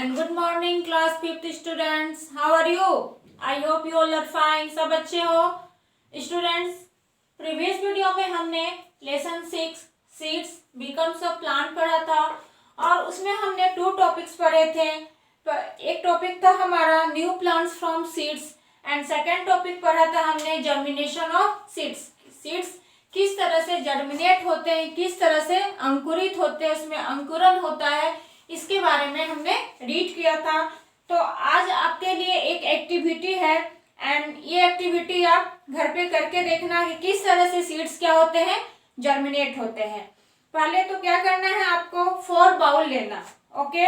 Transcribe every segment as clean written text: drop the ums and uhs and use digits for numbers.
and good morning class 5th students. How are you? I hope you all are fine. सब अच्छे हो students? Previous video में हमने lesson 6 seeds becomes of plant पढ़ा था और उसमें हमने 2 टॉपिक्स पढ़े थे। एक टॉपिक था हमारा new plants from seeds and second topic पढ़ा था हमने जर्मिनेशन ऑफ सीड्स। सीड्स किस तरह से जर्मिनेट होते हैं, किस तरह से अंकुरित होते हैं, उसमें अंकुरन होता है, इसके बारे में हमने रीड किया था। तो आज आपके लिए एक एक्टिविटी है एंड ये एक्टिविटी आप घर पे करके देखना कि किस तरह से सीड्स क्या होते हैं, जर्मिनेट होते हैं। पहले तो क्या करना है, आपको 4 बाउल लेना। ओके,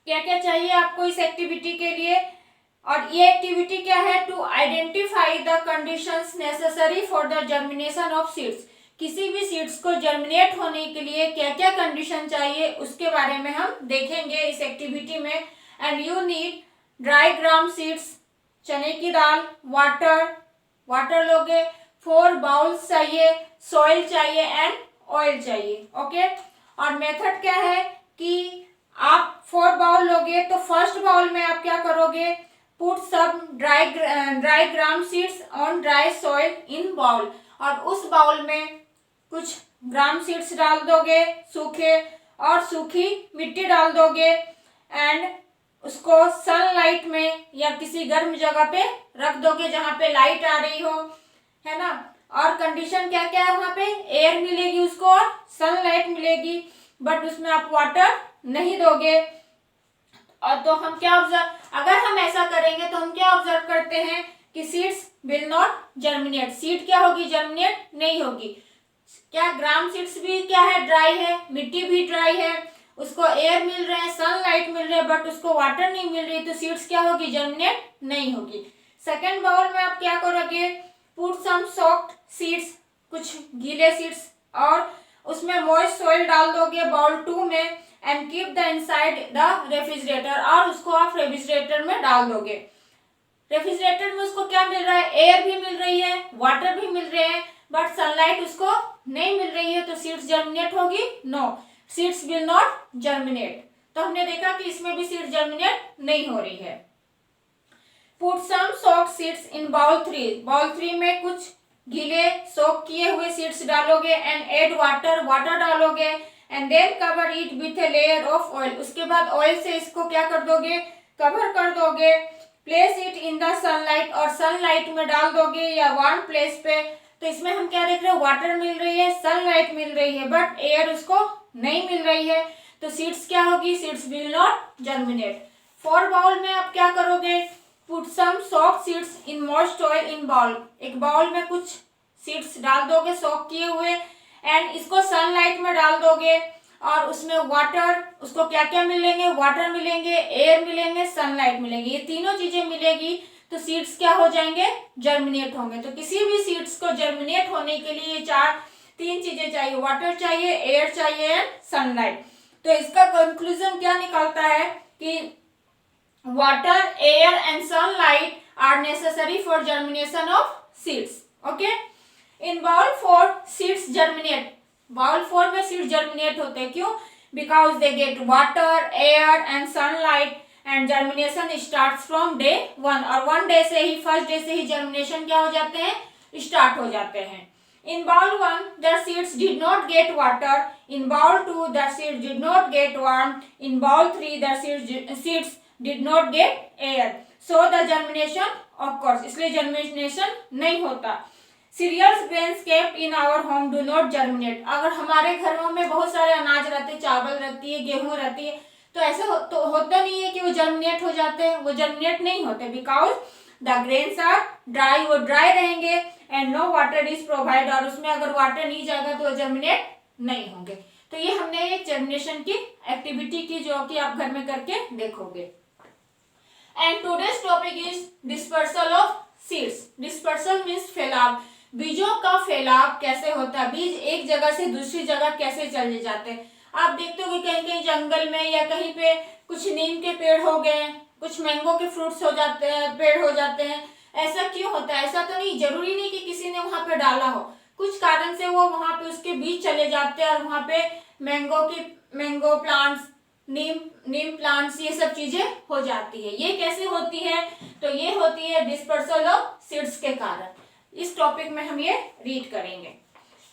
क्या क्या चाहिए आपको इस एक्टिविटी के लिए, और ये एक्टिविटी क्या है, to identify the conditions necessary for the germination of seeds. किसी भी सीड्स को जर्मिनेट होने के लिए क्या क्या कंडीशन चाहिए उसके बारे में हम देखेंगे इस एक्टिविटी में। And you need dry gram seeds, चने की दाल, वाटर लोगे, 4 बाउल्स चाहिए, सॉइल चाहिए एंड ऑयल चाहिए। ओके, और मेथड क्या है कि आप 4 बाउल लोगे तो फर्स्ट बाउल में आप क्या करोगे, put some dry gram seeds on dry soil in bowl, और उस बाउल में कुछ ग्राम सीड्स डाल दोगे सूखे, और सूखी मिट्टी डाल दोगे एंड उसको सनलाइट में या किसी गर्म जगह पे रख दोगे जहाँ पे लाइट आ रही हो, है ना। और कंडीशन क्या क्या है, वहाँ पे एयर मिलेगी उसको और सनलाइट मिलेगी, बट उसमें आप वाटर नहीं दोगे। और तो हम क्या अगर हम ऐसा करेंगे तो हम क्या ऑब्जर्व करते हैं कि seeds will not germinate. Seed क्या होगी, जर्मिनेट नहीं होगी। क्या ग्राम सीड्स भी क्या है, ड्राई है, मिट्टी भी ड्राई है, उसको एयर मिल रहे हैं, सनलाइट मिल रहे हैं, बट उसको वाटर नहीं मिल रही, तो सीड्स क्या होगी, जर्मिनेट नहीं होगी। सेकेंड बाउल में आप क्या करोगे, पुट सम सॉफ्ट सीड्स, कुछ गीले सीड्स, और उसमें मॉइस्ट सॉइल डाल दोगे बाउल 2 में and keep the inside the refrigerator, और उसको आप रेफ्रिजरेटर में डाल दोगे। रेफ्रिजरेटर में उसको क्या मिल रहा है, एयर भी मिल रही है, वाटर भी मिल रहे हैं, बट सनलाइट उसको नहीं मिल रही है, तो सीड्स जर्मिनेट होगी, no, seeds will not germinate. तो हमने देखा कि इसमें भी सीड्स जर्मिनेट नहीं हो रही है। Put some soft seeds in bowl 3, bowl 3 में कुछ गीले सोक किए हुए सीड्स डालोगे एंड एड वाटर डालोगे and then cover it with a layer of oil, उसके बाद ऑयल से इसको क्या कर दोगे, कवर कर दोगे। Place it in the sunlight, और सनलाइट में डाल दोगे या वार्म प्लेस पे। तो इसमें हम क्या देख रहे हैं, वाटर मिल रही है, सनलाइट मिल रही है, बट एयर उसको नहीं मिल रही है, तो सीड्स क्या होगी, seeds will not germinate. 4 bowl में आप क्या करोगे, put some soft seeds in moist oil in bowl, एक बाउल में कुछ सीड्स डाल दोगे सोक किए हुए एंड इसको सनलाइट में डाल दोगे, और उसमें वाटर, उसको क्या क्या मिलेंगे, वाटर मिलेंगे, एयर मिलेंगे, सनलाइट मिलेंगे, ये तीनों चीजें मिलेगी, तो सीड्स क्या हो जाएंगे, जर्मिनेट होंगे। तो किसी भी सीड्स को जर्मिनेट होने के लिए 3 चीजें चाहिए, वाटर चाहिए, एयर चाहिए एंड सनलाइट। तो इसका कंक्लूजन क्या निकलता है कि water, air and sunlight are necessary for germination of seeds. Okay, in bowl 4 seeds germinate, bowl 4 में सीड्स जर्मिनेट होते हैं, क्यों, because they get water, air and sunlight and germination starts from day 1, और 1 day से ही, first day से ही germination क्या हो जाते हैं, स्टार्ट हो जाते हैं। In bowl 1, the seeds did not get water. In bowl 2, the seeds did not get warm. In bowl 3, the seeds did not get air. So the germination occurs. इसलिए germination नहीं होता। Cereals grains kept in our home do not germinate. अगर हमारे घरों में बहुत सारे अनाज रहते, चावल रहती है, गेहूं रहती है, तो ऐसे तो होता नहीं है कि वो जर्मिनेट हो जाते हैं, वो जर्मिनेट नहीं होते, because the grains are dry, वो ड्राई रहेंगे and no water is provide, और उसमें अगर वाटर नहीं जाएगा तो वो जर्मिनेट नहीं होंगे। तो ये हमने एक जर्मिनेशन की एक्टिविटी की जो कि आप घर में करके देखोगे। And today's topic is dispersal of seeds. Dispersal means फैलाव, बीजों का फैलाव कैसे होता है, बीज एक जगह से दूसरी जगह कैसे चले जाते हैं। आप देखते हो कि कहीं कहीं जंगल में या कहीं पे कुछ नीम के पेड़ हो गए, कुछ मैंगो के फ्रूट्स हो जाते हैं, पेड़ हो जाते हैं। ऐसा क्यों होता है, ऐसा तो नहीं, जरूरी नहीं कि किसी ने वहां पे डाला हो, कुछ कारण से वो वहां पे उसके बीज चले जाते हैं और वहां पे मैंगो प्लांट्स नीम प्लांट्स, ये सब चीजें हो जाती है। ये कैसे होती है? तो ये होती है डिस्पर्सल ऑफ सीड्स के कारण। इस टॉपिक में हम ये रीड करेंगे।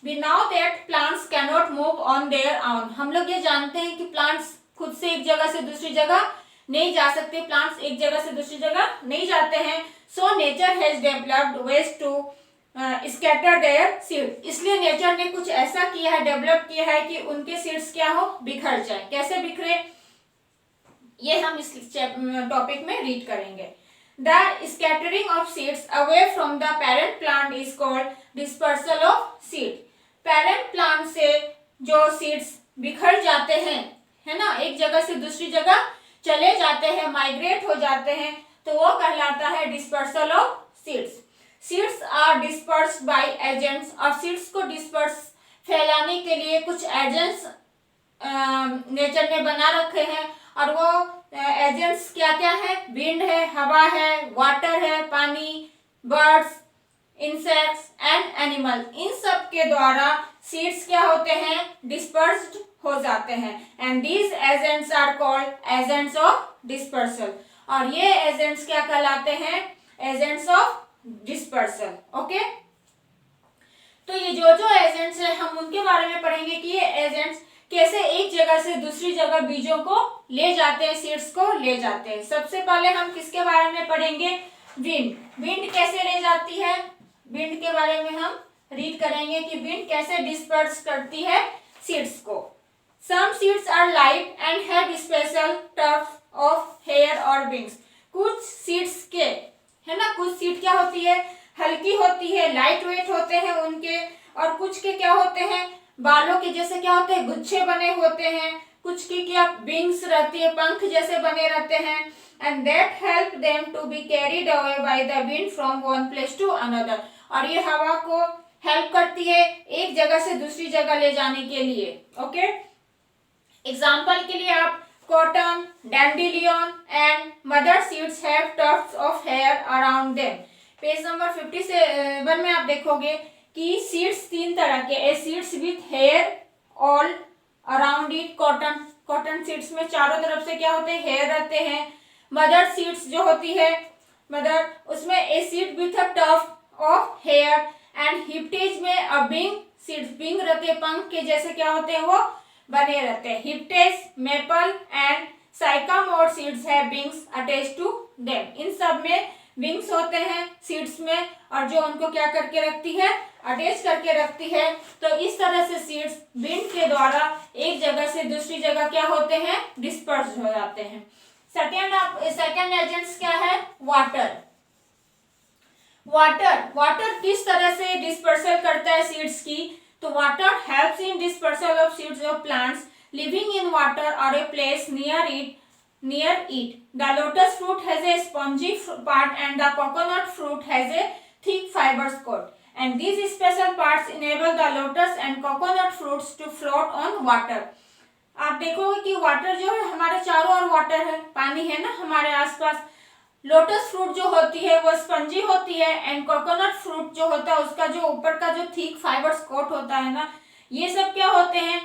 We know that plants cannot move on their own। हम लोग ये जानते हैं कि प्लांट्स खुद से एक जगह से दूसरी जगह नहीं जा सकते, प्लांट्स एक जगह से दूसरी जगह नहीं जाते हैं। So nature has developed ways to scatter their seed। इसलिए नेचर ने कुछ ऐसा किया है, डेवलप किया है कि उनके सीड्स क्या हो, बिखर जाए। कैसे बिखरे, ये हम इस टॉपिक में रीड करेंगे। The scattering of seeds away from the parent plant is called dispersal of seed। Parent plant से जो सीड्स बिखर जाते हैं, है ना, एक जगह से दूसरी जगह चले जाते हैं, माइग्रेट हो जाते हैं, तो वो कहलाता है dispersal of seeds. Seeds are dispersed by agents. और सीड्स को डिस्पर्स, फैलाने के लिए कुछ एजेंट्स नेचर ने बना रखे हैं। और वो एजेंट्स क्या क्या है? विंड है, हवा है, वाटर है, पानी, बर्ड्स, इंसेक्ट्स एंड एनिमल। इन सब के द्वारा सीड्स क्या होते हैं? डिस्पर्स्ड हो जाते हैं। And these agents are called agents of dispersal. और ये एजेंट्स क्या कहलाते हैं? Agents of dispersal. ओके, तो ये जो एजेंट्स है हम उनके बारे में पढ़ेंगे कि ये एजेंट्स कैसे एक जगह से दूसरी जगह बीजों को ले जाते हैं, सीड्स को ले जाते हैं। सबसे पहले हम किसके बारे में पढ़ेंगे? विंड। विंड कैसे ले जाती है? विंड के बारे में हम रीड करेंगे कि विंड कैसे डिस्पर्स करती है सीड्स को। Some seeds are light and have special tuft of hair और विंग्स। कुछ सीड्स के, है ना, कुछ सीड क्या होती है? हल्की होती है, लाइट वेट होते हैं उनके। और कुछ के क्या होते हैं? बालों के जैसे क्या होते हैं? गुच्छे बने होते हैं। कुछ की क्या विंग्स रहती है, पंख जैसे बने रहते हैं। And that help them to be carried away by the wind from one place to another. और ये हवा को हेल्प करती है एक जगह से दूसरी जगह ले जाने के लिए। ओके, एग्जाम्पल के लिए आप cotton, dandelion and mother seeds have tufts of hair around them. Page number 57 में आप देखोगे कि सीड्स तीन तरह के, a seeds with hair all around it. Cotton seeds में चारों तरफ से क्या होते हैं? हेयर रहते हैं। मदर सीड्स जो होती है, मदर, उसमें a seed with a tuft of hair. And hiptage में अ विंग सीड्स, विंग रहते हैं, पंख के जैसे क्या होते हैं? वो बने रहते हैं। Hiptage, maple and sycamore seeds have wings attached to them. इन सब में विंग्स होते हैं सीड्स में, और जो उनको क्या करके रखती है? अटैच करके रखती है। तो इस तरह से सीड्स विंड के द्वारा एक जगह से दूसरी जगह क्या होते हैं? डिस्पर्स हो जाते हैं। सेकेंड एजेंट्स क्या है? वाटर। वाटर किस तरह से डिस्पर्सल करता है सीड्स की? तो water helps in dispersal of seeds of plants living in water और a place near it. The lotus fruit has a spongy part and the coconut fruit has a thick fibrous coat. And these special parts enable the lotus and coconut fruits to float on water. आप देखोगे कि water जो है, हमारे चारों ओर water है, पानी है ना हमारे आसपास। लोटस फ्रूट जो होती है वो स्पंजी होती है। एंड कोकोनट फ्रूट जो होता है उसका जो ऊपर का जो थिक फाइबर्स कोट होता है ना, ये सब क्या होते हैं?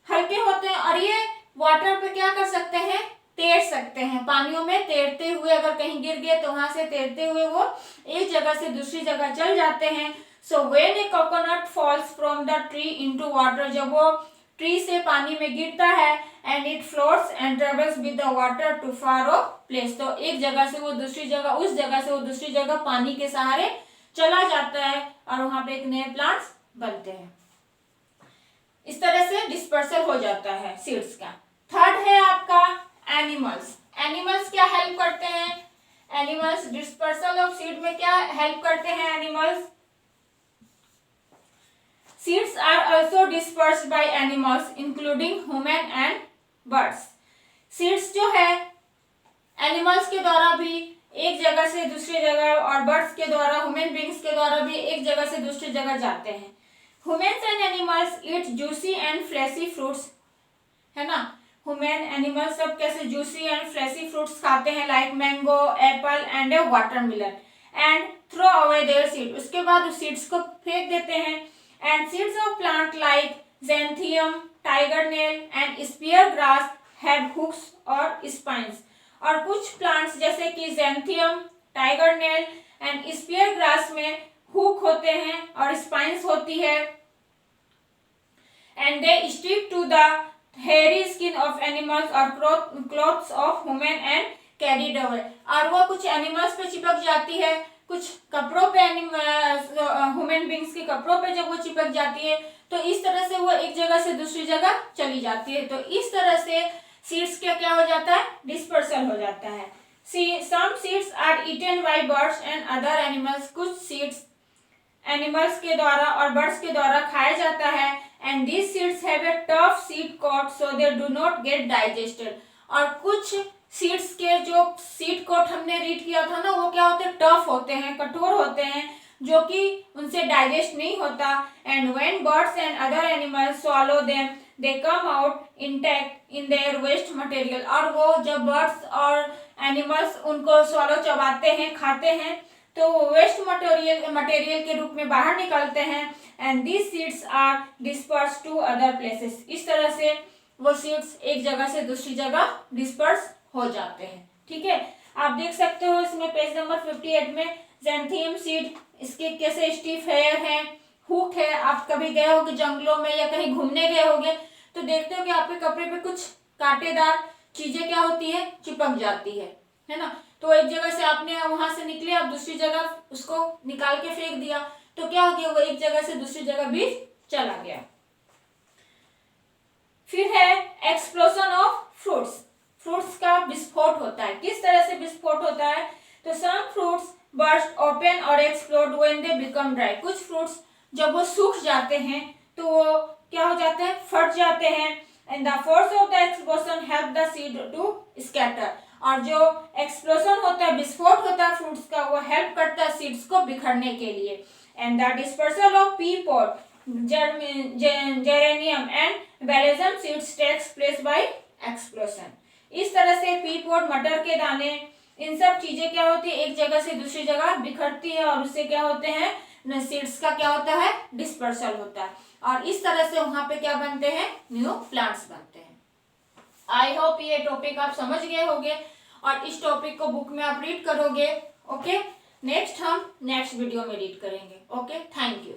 हल्के होते हैं। और ये वाटर पे क्या कर सकते हैं? तैर सकते हैं। पानियों में तैरते हुए, अगर कहीं गिर गए तो वहां से तैरते हुए वो एक जगह से दूसरी जगह चल जाते हैं। So when a coconut falls from the tree into water, जब वो ट्री से पानी में गिरता है, and it floats and travels with the water to far off place, तो एक जगह से वो दूसरी जगह, उस जगह से वो दूसरी जगह पानी के सहारे चला जाता है और वहां पे एक नए प्लांट्स बनते हैं। इस तरह से डिस्पर्सल हो जाता है सीड्स का। थर्ड है आपका एनिमल्स। एनिमल्स क्या हेल्प करते हैं? एनिमल्स डिस्पर्सल ऑफ सीड में क्या हेल्प करते हैं? Animals, seeds are also dispersed by animals including human and birds। seeds जो है एनिमल्स के द्वारा भी एक जगह से दूसरी जगह, और बर्ड्स के द्वारा, ह्यूमन बींग्स के द्वारा भी एक जगह से दूसरी जगह जाते हैं। Humans and animals eat juicy and fleshy fruits, है ना। ह्यूमन एनिमल्स सब कैसे जूसी एंड फ्लैशी फ्रूट्स खाते हैं, like mango, apple and a watermelon, and throw away their seed, उसके बाद उस सीड्स को फेंक देते हैं। And seeds of plant like xanthium, tiger nail and spear grass have hooks और स्पाइंस। और कुछ प्लांट्स जैसे कि xanthium, tiger nail and spear grass में हुक होते हैं और स्पाइंस होती है। And they stick to the hairy skin of animals और clothes of human and carried away. और वो कुछ एनिमल्स पे चिपक जाती है, कुछ कपड़ों पे, ह्यूमन बींग्स के कपड़ों पे जब वो चिपक जाती है तो इस तरह से वो एक जगह से दूसरी जगह चली जाती है। तो इस तरह से सीड्स क्या हो जाता है, डिस्पर्सल हो जाता है। Some seeds are eaten by birds and other animals. कुछ सीड्स एनिमल्स के द्वारा और बर्ड्स के द्वारा खाया जाता है। And these seeds have a tough seed coat so they do not get digested. और कुछ सीड्स के जो सीड कोट हमने रीड किया था ना, वो क्या होते हैं, टफ होते हैं, कठोर होते हैं, जो कि उनसे डाइजेस्ट नहीं होता। And when birds and other animals swallow them they come out intact in their waste material. और वो जब बर्ड्स और एनिमल्स उनको स्वॉलो चबाते हैं, खाते हैं, तो वेस्ट मटेरियल के रूप में बाहर निकलते हैं। And these seeds are disperse to other places. इस तरह से वो सीड्स एक जगह से दूसरी जगह डिस्पर्स हो जाते हैं। ठीक है, आप देख सकते हो इसमें पेज नंबर 58 में ज़ैंथियम सीड, इसके कैसे स्टिफ हेयर है, हुक है। आप कभी गए होगे जंगलों में या कहीं घूमने गए होगे तो देखते हो कि आपके कपड़े पे कुछ कांटेदार चीजें क्या होती है, चिपक जाती है ना। तो एक जगह से आपने वहां से निकले, आप दूसरी जगह उसको निकाल के फेंक दिया तो क्या हो गया, वो एक जगह से दूसरी जगह भी चला गया। फिर है एक्सप्लोजन ऑफ फ्रूट्स। फ्रूट्स का विस्फोट होता है। किस तरह से विस्फोट होता है, तो सम फ्रूट्स बर्स्ट ओपन और explode when they become dry. कुछ फ्रूट्स जब वो सूख जाते हैं तो वो क्या हो जाते हैं, फट जाते हैं। And the force of the explosion help the seed to scatter. और जो एक्सप्लोजन होता है, विस्फोट होता है फ्रूट्स का, वो हेल्प करता है सीड्स को बिखरने के लिए। And the dispersal of pea pod, geranium and balsam seeds takes place by explosion. इस तरह से पी पॉट, मटर के दाने, इन सब चीजें क्या होती है, एक जगह से दूसरी जगह बिखरती है और उससे क्या होते हैं, सीड्स का क्या होता है, डिस्पर्सल होता है। और इस तरह से वहां पे क्या बनते हैं, न्यू प्लांट्स बनते हैं। आई होप ये टॉपिक आप समझ गए होंगे और इस टॉपिक को बुक में आप रीड करोगे। ओके, नेक्स्ट हम नेक्स्ट वीडियो में रीड करेंगे। Okay, thank you.